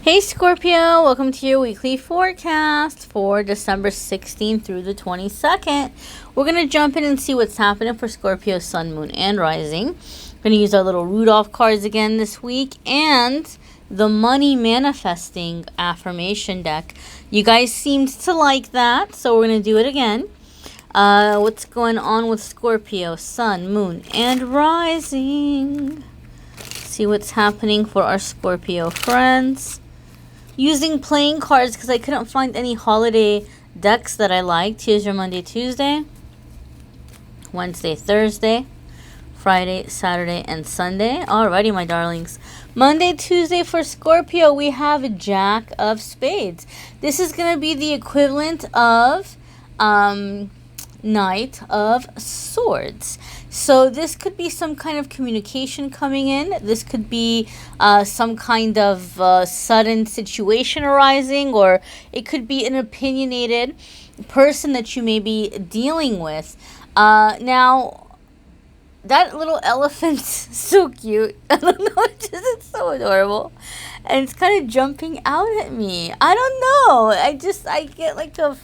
Hey Scorpio, welcome to your weekly forecast for December 16th through the 22nd. We're going to jump in and see what's happening for Scorpio, Sun, Moon, and Rising. We're going to use our little Rudolph cards again this week and the Money Manifesting Affirmation deck. You guys seemed to like that, so we're going to do it again. What's going on with Scorpio, Sun, Moon, and Rising? See what's happening for our Scorpio friends. Using playing cards because I couldn't find any holiday decks that I liked. Here's your Monday, Tuesday, Wednesday, Thursday, Friday, Saturday, and Sunday. Alrighty, my darlings. Monday, Tuesday for Scorpio, we have a Jack of Spades. This is going to be the equivalent of Knight of Swords. So this could be some kind of communication coming in. This could be some kind of sudden situation arising, or it could be an opinionated person that you may be dealing with. Now, that little elephant's so cute. I don't know, it's so adorable. And it's kind of jumping out at me. I don't know. I get like a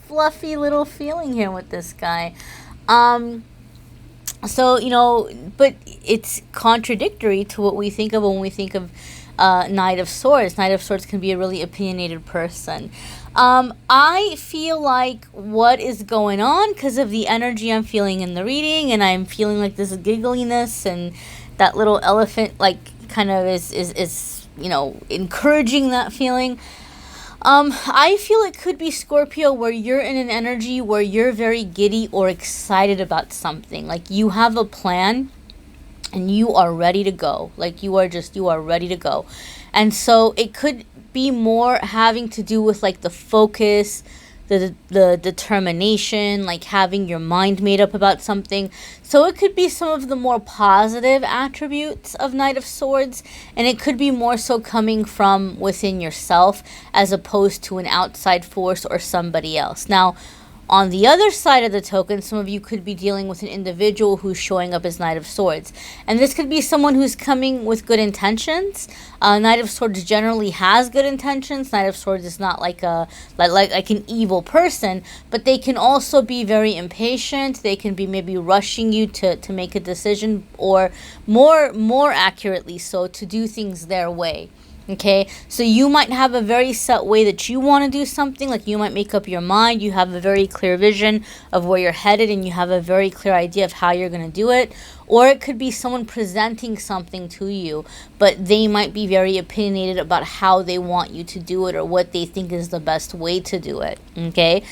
fluffy little feeling here with this guy. So, but it's contradictory to what we think of when we think of Knight of Swords. Knight of Swords can be a really opinionated person. I feel like what is going on, because of the energy I'm feeling in the reading, and I'm feeling like this giggliness, and that little elephant kind of is encouraging that feeling. I feel it could be Scorpio where you're in an energy where you're very giddy or excited about something. Like you have a plan and you are ready to go. Like you are ready to go. And so it could be more having to do with like the focus, the determination, like having your mind made up about something. So it could be some of the more positive attributes of Knight of Swords, and it could be more so coming from within yourself as opposed to an outside force or somebody else. Now, on the other side of the token, some of you could be dealing with an individual who's showing up as Knight of Swords. And this could be someone who's coming with good intentions. Knight of Swords generally has good intentions. Knight of Swords is not like an evil person, but they can also be very impatient. They can be maybe rushing you to make a decision, or more accurately so, to do things their way. Okay, so you might have a very set way that you want to do something. Like you might make up your mind. You have a very clear vision of where you're headed, and you have a very clear idea of how you're going to do it. Or it could be someone presenting something to you, but they might be very opinionated about how they want you to do it, or what they think is the best way to do it. Okay,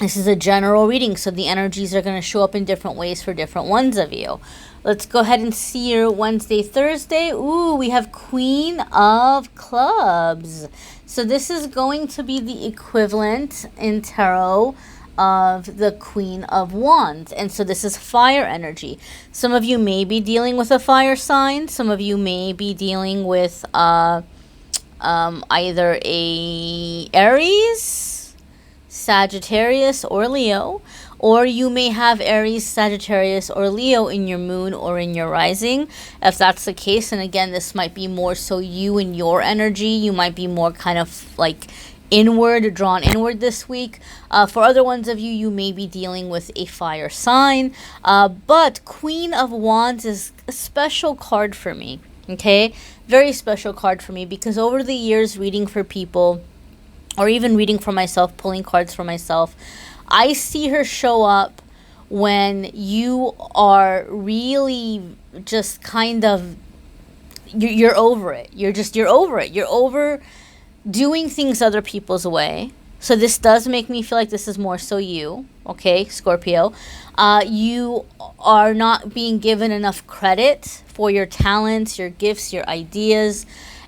this is a general reading, so the energies are going to show up in different ways for different ones of you. Let's go ahead and see your Wednesday, Thursday. Ooh, we have Queen of Clubs. So this is going to be the equivalent in tarot of the Queen of Wands. And so this is fire energy. Some of you may be dealing with a fire sign. Some of you may be dealing with either a Aries, Sagittarius, or Leo. Or you may have Aries, Sagittarius, or Leo in your moon or in your rising. If that's the case, and again, this might be more so you and your energy. You might be more kind of like drawn inward this week. For other ones of you, you may be dealing with a fire sign. But Queen of Wands is a special card for me. Okay? Very special card for me, because over the years reading for people, or even reading for myself, pulling cards for myself, I see her show up when you are really just kind of, you're over it. You're over it. You're over doing things other people's way. So this does make me feel like this is more so you, okay, Scorpio. You are not being given enough credit for your talents, your gifts, your ideas.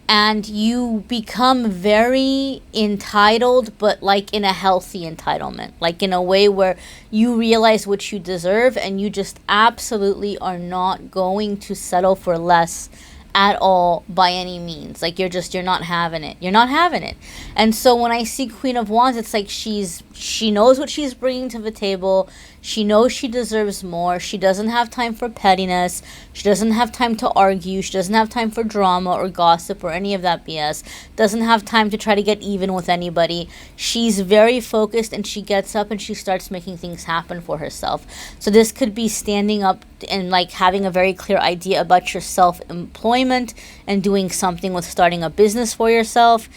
And you become very entitled, but like in a healthy entitlement, like in a way where you realize what you deserve, and you just absolutely are not going to settle for less at all by any means. Like you're not having it. You're not having it. And so when I see Queen of Wands, it's like she knows what she's bringing to the table. She knows she deserves more. She doesn't have time for pettiness. She doesn't have time to argue. She doesn't have time for drama or gossip or any of that BS. Doesn't have time to try to get even with anybody. She's very focused, and she gets up and she starts making things happen for herself. So this could be standing up and like having a very clear idea about your self-employment and doing something with starting a business for yourself.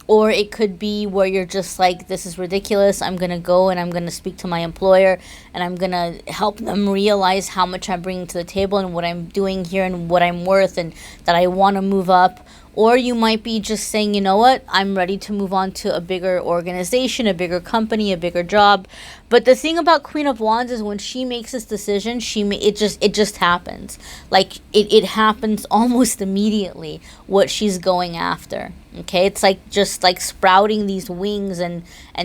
Or it could be where you're just like, this is ridiculous. I'm going to go and I'm going to speak to my employer and I'm going to help them realize how much I'm bringing to the table and what I'm doing here and what I'm worth and that I want to move up. Or you might be just saying, you know what, I'm ready to move on to a bigger organization, a bigger company, a bigger job. But the thing about Queen of Wands is when she makes this decision, it just happens. Like it happens almost immediately what she's going after. Okay, it's like just like sprouting these wings and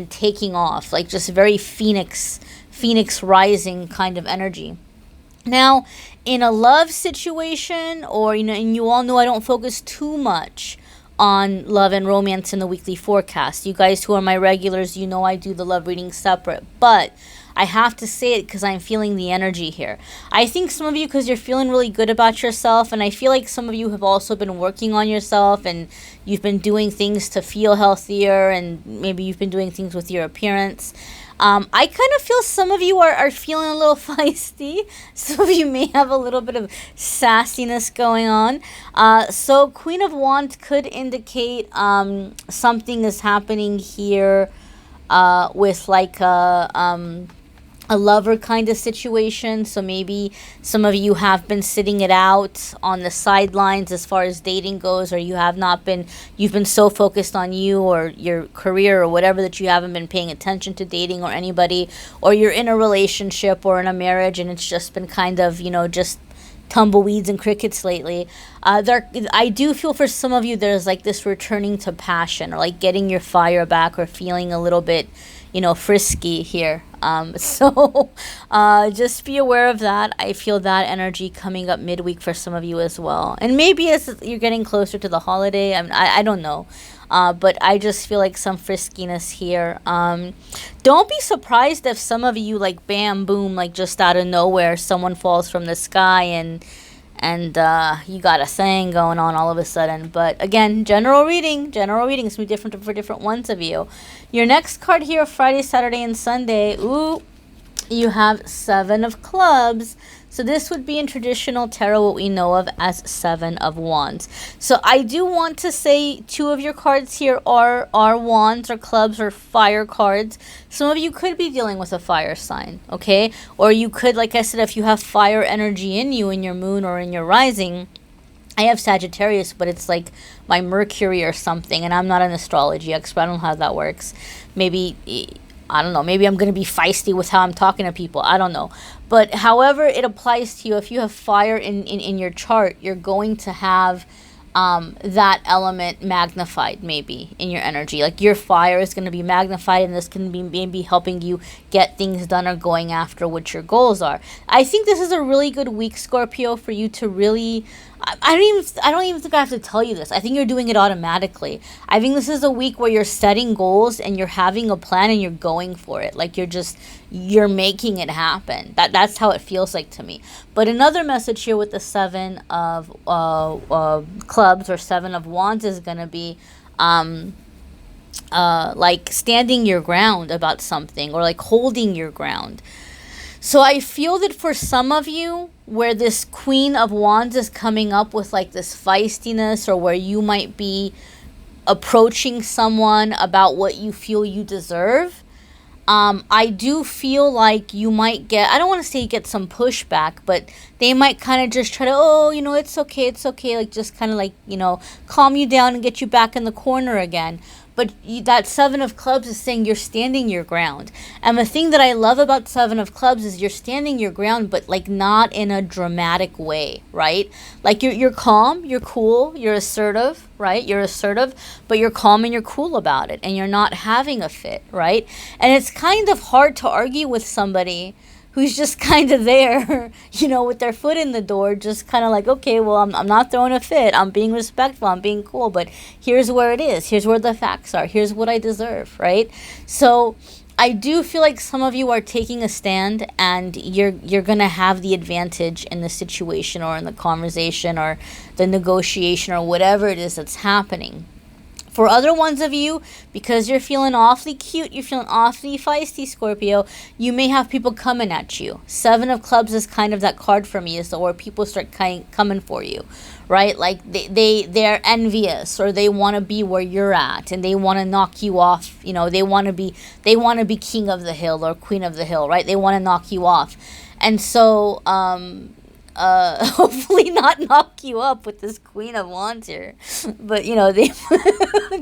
taking off, like just very phoenix rising kind of energy. Now, in a love situation, or and you all know I don't focus too much on love and romance in the weekly forecast. You guys who are my regulars, you know I do the love reading separate, but I have to say it because I'm feeling the energy here. I think some of you, because you're feeling really good about yourself, and I feel like some of you have also been working on yourself, and you've been doing things to feel healthier, and maybe you've been doing things with your appearance. I kind of feel some of you are feeling a little feisty. Some of you may have a little bit of sassiness going on. So Queen of Wands could indicate something is happening here with like a lover kind of situation. So maybe some of you have been sitting it out on the sidelines as far as dating goes, or you've been so focused on you or your career or whatever that you haven't been paying attention to dating or anybody, or you're in a relationship or in a marriage and it's just been kind of, just tumbleweeds and crickets lately. I do feel for some of you there's like this returning to passion, or like getting your fire back, or feeling a little bit frisky here. So just be aware of that. I feel that energy coming up midweek for some of you as well. And maybe as you're getting closer to the holiday, I don't know. But I just feel like some friskiness here. Don't be surprised if some of you, like, bam, boom, like just out of nowhere, someone falls from the sky and you got a thing going on all of a sudden. But again, general reading is going to be different for different ones of you. Your next card here, Friday, Saturday, and Sunday. Ooh, you have 7 of Clubs. So this would be in traditional tarot what we know of as 7 of Wands. So I do want to say 2 of your cards here are wands or clubs or fire cards. Some of you could be dealing with a fire sign, okay? Or you could, like I said, if you have fire energy in you, in your moon or in your rising. I have Sagittarius, but it's like my Mercury or something, and I'm not an astrology expert. I don't know how that works. Maybe, I don't know, maybe I'm going to be feisty with how I'm talking to people. I don't know. But however it applies to you, if you have fire in your chart, you're going to have that element magnified maybe in your energy. Like your fire is going to be magnified, and this can be maybe helping you get things done or going after what your goals are. I think this is a really good week, Scorpio, for you to really... I don't even think I have to tell you this. I think you're doing it automatically. I think this is a week where you're setting goals and you're having a plan and you're going for it. Like you're making it happen. That's how it feels like to me. But another message here with the 7 of Clubs or 7 of Wands is going to be like standing your ground about something, or like holding your ground. So I feel that for some of you, where this Queen of Wands is coming up with like this feistiness, or where you might be approaching someone about what you feel you deserve, I do feel like you might get, I don't want to say get some pushback, but they might kind of just try to, it's okay, like just kind of like, calm you down and get you back in the corner again. But that 7 of Clubs is saying you're standing your ground. And the thing that I love about 7 of Clubs is you're standing your ground, but like not in a dramatic way, right? Like you're calm, you're cool, you're assertive, right? You're assertive, but you're calm and you're cool about it, and you're not having a fit, right? And it's kind of hard to argue with somebody who's just kind of there, with their foot in the door, just kind of like, okay, well, I'm not throwing a fit. I'm being respectful. I'm being cool. But here's where it is. Here's where the facts are. Here's what I deserve, right? So I do feel like some of you are taking a stand, and you're gonna have the advantage in the situation or in the conversation or the negotiation or whatever it is that's happening. For other ones of you, because you're feeling awfully cute, you're feeling awfully feisty, Scorpio, you may have people coming at you. 7 of Clubs is kind of that card for me, is the where people start coming for you, right? Like they're envious, or they want to be where you're at, and they want to knock you off. You know, they want to be king of the hill or queen of the hill, right? They want to knock you off, and so hopefully not knock you up with this Queen of Wands here, but you know, they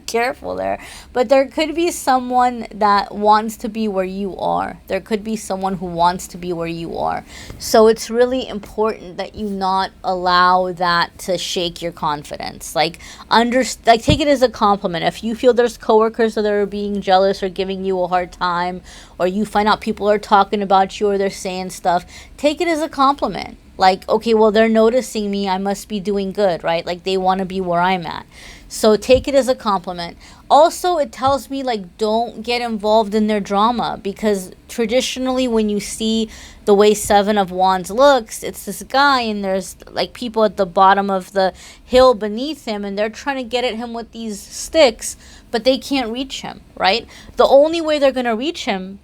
careful there. But there could be someone that wants to be where you are. There could be someone who wants to be where you are. So it's really important that you not allow that to shake your confidence. Like take it as a compliment. If you feel there's coworkers that are being jealous or giving you a hard time, or you find out people are talking about you or they're saying stuff, take it as a compliment. Like, okay, well, they're noticing me. I must be doing good, right? Like, they want to be where I'm at. So take it as a compliment. Also, it tells me, like, don't get involved in their drama, because traditionally when you see the way 7 of Wands looks, it's this guy and there's, like, people at the bottom of the hill beneath him, and they're trying to get at him with these sticks, but they can't reach him, right? The only way they're going to reach him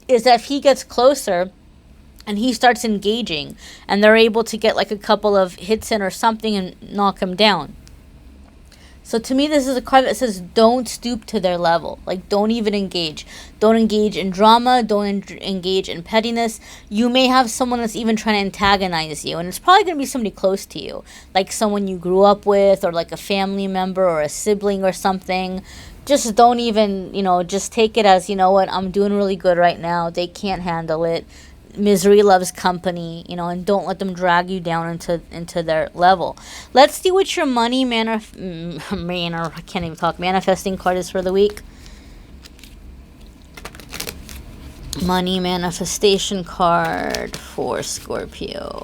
is if he gets closer and he starts engaging, and they're able to get like a couple of hits in or something and knock him down. So to me, this is a card that says don't stoop to their level. Like, don't even engage. Don't engage in drama. Don't engage in pettiness. You may have someone that's even trying to antagonize you, and it's probably going to be somebody close to you, like someone you grew up with, or like a family member or a sibling or something. Just don't even, just take it as, you know what, I'm doing really good right now. They can't handle it. Misery loves company, and don't let them drag you down into their level. Let's see what your money I can't even talk, manifesting card is for the week. Money manifestation card for Scorpio.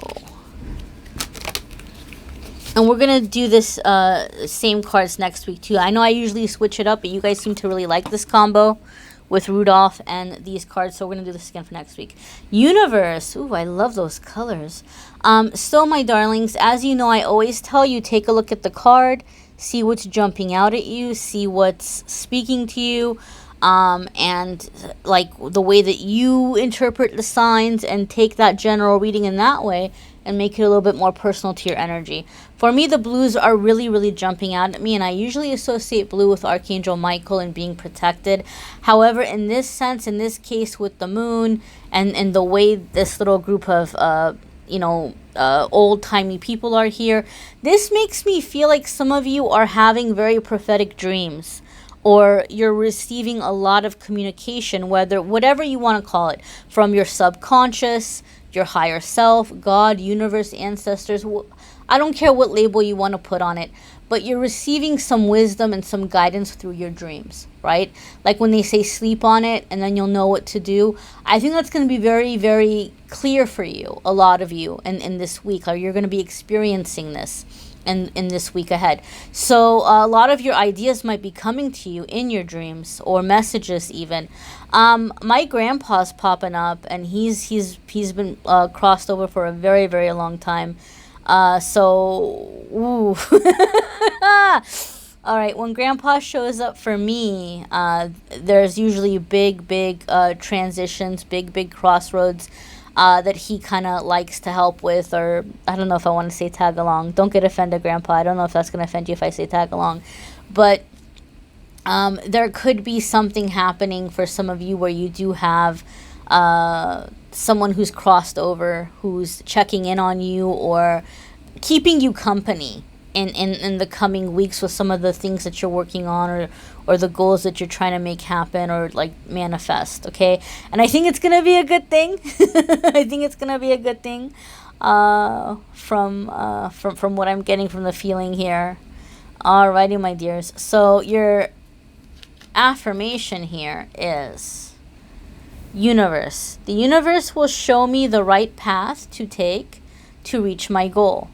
And we're going to do this same cards next week too. I know I usually switch it up, but you guys seem to really like this combo with Rudolph and these cards, so we're going to do this again for next week. Universe. Ooh, I love those colors. So, my darlings, as you know, I always tell you, take a look at the card, see what's jumping out at you, see what's speaking to you, and like the way that you interpret the signs, and take that general reading in that way and make it a little bit more personal to your energy. For me, the blues are really, really jumping out at me, and I usually associate blue with Archangel Michael and being protected. However, in this sense, in this case with the moon and the way this little group of, old-timey people are here, this makes me feel like some of you are having very prophetic dreams, or you're receiving a lot of communication, whatever you want to call it, from your subconscious, your higher self, God, universe, ancestors. I don't care what label you want to put on it, but you're receiving some wisdom and some guidance through your dreams, right? Like when they say sleep on it and then you'll know what to do. I think that's going to be very, very clear for you, a lot of you, in this week, or you're going to be experiencing this in this week ahead. So a lot of your ideas might be coming to you in your dreams, or messages even. My grandpa's popping up, and he's been crossed over for a very, very long time. Ooh. All right, when grandpa shows up for me, there's usually big transitions, big crossroads that he kind of likes to help with, or I don't know if I want to say tag along. Don't get offended, grandpa. I don't know if that's going to offend you if I say tag along. But there could be something happening for some of you where you do have someone who's crossed over, who's checking in on you or keeping you company in the coming weeks with some of the things that you're working on, or the goals that you're trying to make happen or like manifest, okay? And I think it's going to be a good thing. I think it's going to be a good thing from what I'm getting from the feeling here. Alrighty, my dears. So your affirmation here is, universe. The universe will show me the right path to take to reach my goal.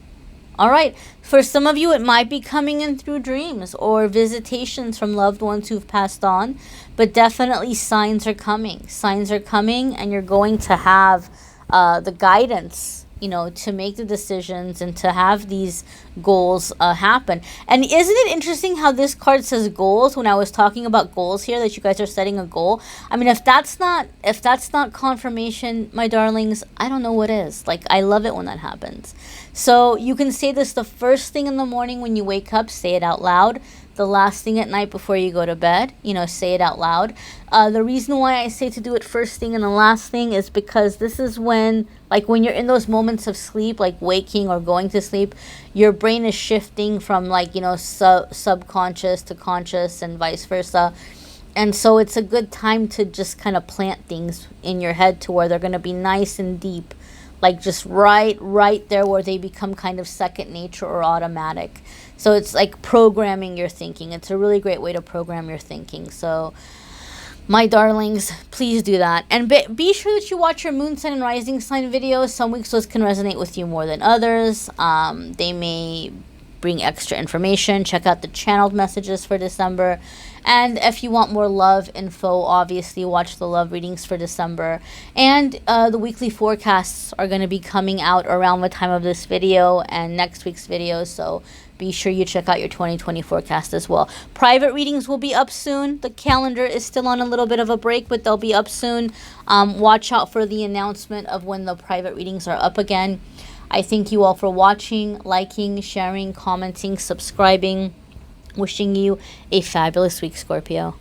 All right. For some of you, it might be coming in through dreams or visitations from loved ones who've passed on, but definitely signs are coming. Signs are coming, and you're going to have the guidance, you know, to make the decisions and to have these goals happen. And isn't it interesting how this card says goals when I was talking about goals here, that you guys are setting a goal? I mean, if that's not confirmation, my darlings, I don't know what is. Like, I love it when that happens. So you can say this the first thing in the morning when you wake up, say it out loud. The last thing at night before you go to bed, you know, say it out loud. The reason why I say to do it first thing and the last thing is because this is when, like, when you're in those moments of sleep, like waking or going to sleep, your brain is shifting from, like, you know, subconscious to conscious and vice versa. And so it's a good time to just kind of plant things in your head to where they're going to be nice and deep, like just right there where they become kind of second nature or automatic. So it's like programming your thinking. It's a really great way to program your thinking. So my darlings, please do that. And be sure that you watch your moon sign and rising sign videos. Some weeks those can resonate with you more than others. They may bring extra information. Check out the channeled messages for December. And if you want more love info, obviously watch the love readings for December. And the weekly forecasts are going to be coming out around the time of this video and next week's video. So be sure you check out your 2020 forecast as well. Private readings will be up soon. The calendar is still on a little bit of a break, but they'll be up soon. Watch out for the announcement of when the private readings are up again. I thank you all for watching, liking, sharing, commenting, subscribing. Wishing you a fabulous week, Scorpio.